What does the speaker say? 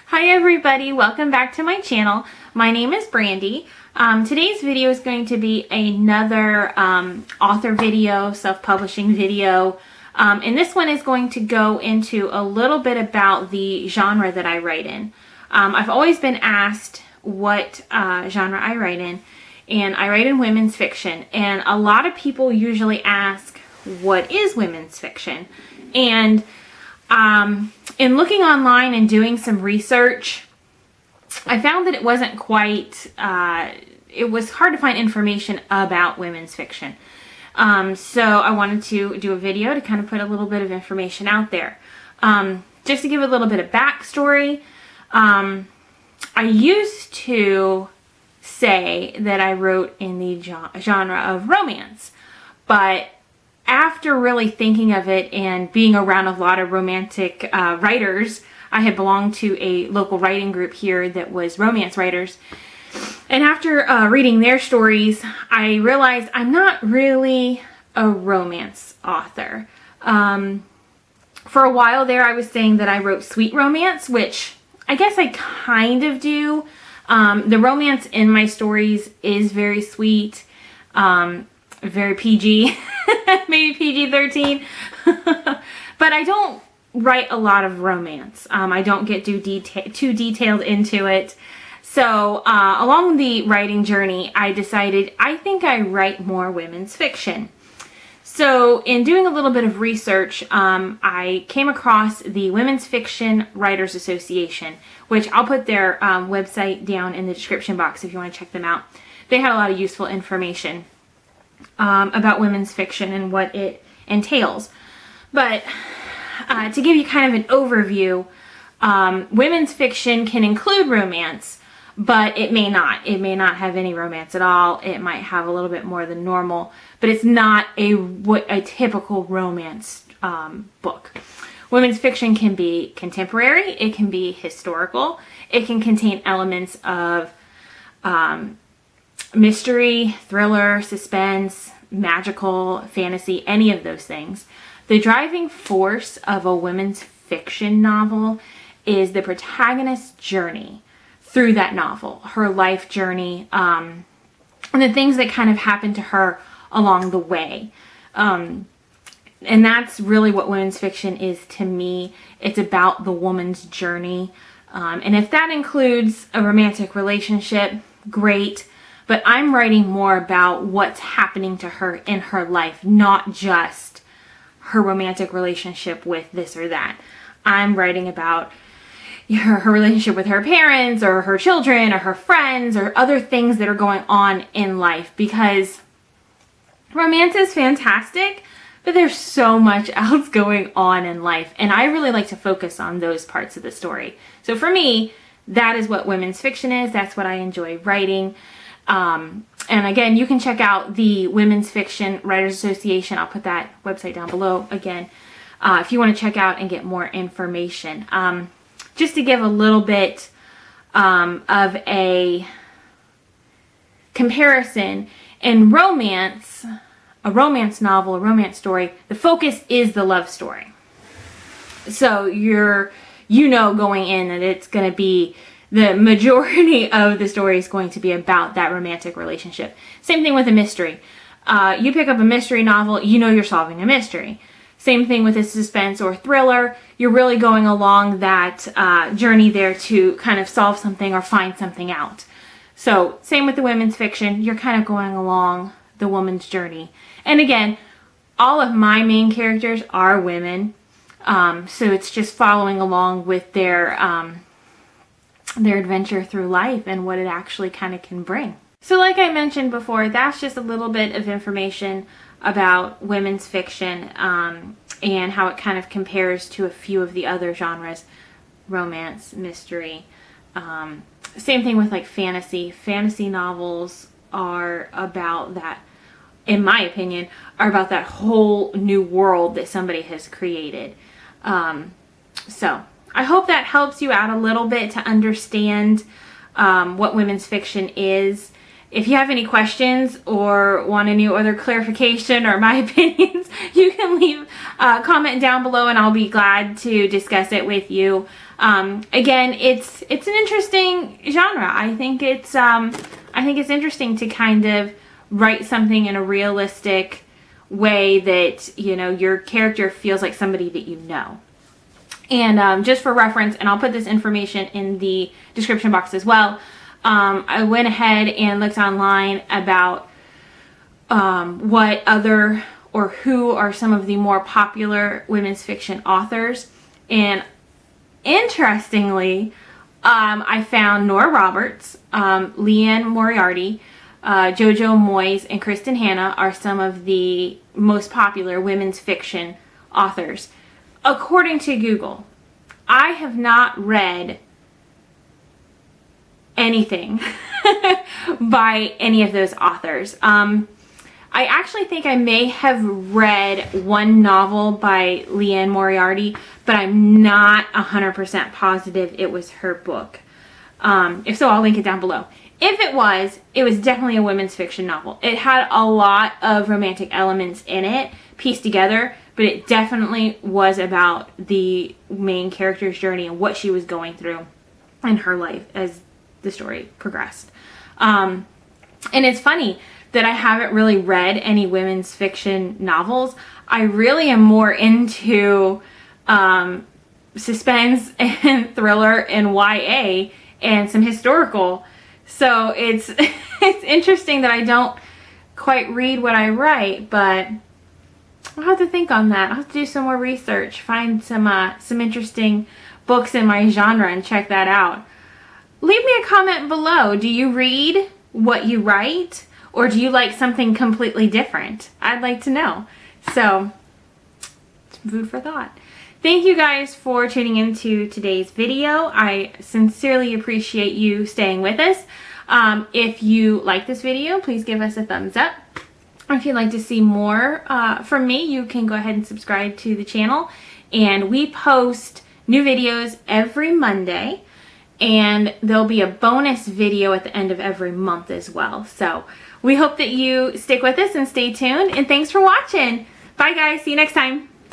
Hi everybody, welcome back to my channel. My name is Brandi. Today's video is going to be another author video, self-publishing video. And this one is going to go into a little bit about the genre that I write in. I've always been asked what genre I write in, and I write in women's fiction. And a lot of people usually ask, what is women's fiction? And in looking online and doing some research, I found that it wasn't quite, it was hard to find information about women's fiction. So I wanted to do a video to kind of put a little bit of information out there. Just to give a little bit of backstory, I used to say that I wrote in the genre of romance, but after really thinking of it and being around a lot of romantic writers, I had belonged to a local writing group here that was romance writers. And after reading their stories, I realized I'm not really a romance author. For a while there, I was saying that I wrote sweet romance, which I guess I kind of do. The romance in my stories is very sweet, very PG, maybe PG-13, but I don't write a lot of romance. I don't get too detailed into it. So along the writing journey, I decided I think I write more women's fiction. So in doing a little bit of research, I came across the Women's Fiction Writers Association, which I'll put their website down in the description box if you want to check them out. They had a lot of useful information about women's fiction and what it entails. But to give you kind of an overview, women's fiction can include romance, but it may not. It may not have any romance at all. It might have a little bit more than normal, but it's not a typical romance book. Women's fiction can be contemporary, it can be historical, it can contain elements of mystery, thriller, suspense, magical, fantasy, any of those things. The driving force of a women's fiction novel is the protagonist's journey through that novel, her life journey, and the things that kind of happen to her along the way. And that's really what women's fiction is to me. It's about the woman's journey. And if that includes a romantic relationship, great. But I'm writing more about what's happening to her in her life, not just her romantic relationship with this or that. I'm writing about her relationship with her parents or her children or her friends or other things that are going on in life, because romance is fantastic, but there's so much else going on in life, and I really like to focus on those parts of the story. So for me, that is what women's fiction is. That's what I enjoy writing. And again, you can check out the Women's Fiction Writers Association. I'll put that website down below again, if you want to check out and get more information. Just to give a little bit of a comparison, in romance, a romance novel, a romance story, the focus is the love story. So you know going in that it's going to be the majority of the story is going to be about that romantic relationship. Same thing with a mystery. You pick up a mystery novel, you know you're solving a mystery. Same thing with a suspense or thriller. You're really going along that journey there to kind of solve something or find something out. So same with the women's fiction. You're kind of going along the woman's journey. And again, all of my main characters are women. So it's just following along with their adventure through life and what it actually kind of can bring. So like I mentioned before, that's just a little bit of information about women's fiction and how it kind of compares to a few of the other genres: romance, mystery. Same thing with like fantasy. Fantasy novels are about that, in my opinion, are about that whole new world that somebody has created. So I hope that helps you out a little bit to understand what women's fiction is if you have any questions or want any other clarification or my opinions, you can leave a comment down below and I'll be glad to discuss it with you. Again, it's an interesting genre. I think it's interesting to kind of write something in a realistic way that, you know, your character feels like somebody that you know. And just for reference, and I'll put this information in the description box as well, I went ahead and looked online about what other or who are some of the more popular women's fiction authors. And interestingly, I found Nora Roberts, Leanne Moriarty, Jojo Moyes, and Kristen Hanna are some of the most popular women's fiction authors. According to Google, I have not read anything by any of those authors. I actually think I may have read one novel by Leanne Moriarty, but I'm not 100% positive it was her book. If so, I'll link it down below. If it was definitely a women's fiction novel. It had a lot of romantic elements in it, pieced together, but it definitely was about the main character's journey and what she was going through in her life as the story progressed. And it's funny that I haven't really read any women's fiction novels. I really am more into suspense and thriller and YA and some historical. So it's it's interesting that I don't quite read what I write, but I'll have to think on that. I'll have to do some more research, find some interesting books in my genre and check that out. Leave me a comment below. Do you read what you write, or do you like something completely different? I'd like to know. So, it's food for thought. Thank you guys for tuning into today's video. I sincerely appreciate you staying with us. If you like this video, please give us a thumbs up. If you'd like to see more from me, you can go ahead and subscribe to the channel. And we post new videos every Monday. And there'll be a bonus video at the end of every month as well. So we hope that you stick with us and stay tuned. And thanks for watching. Bye guys. See you next time.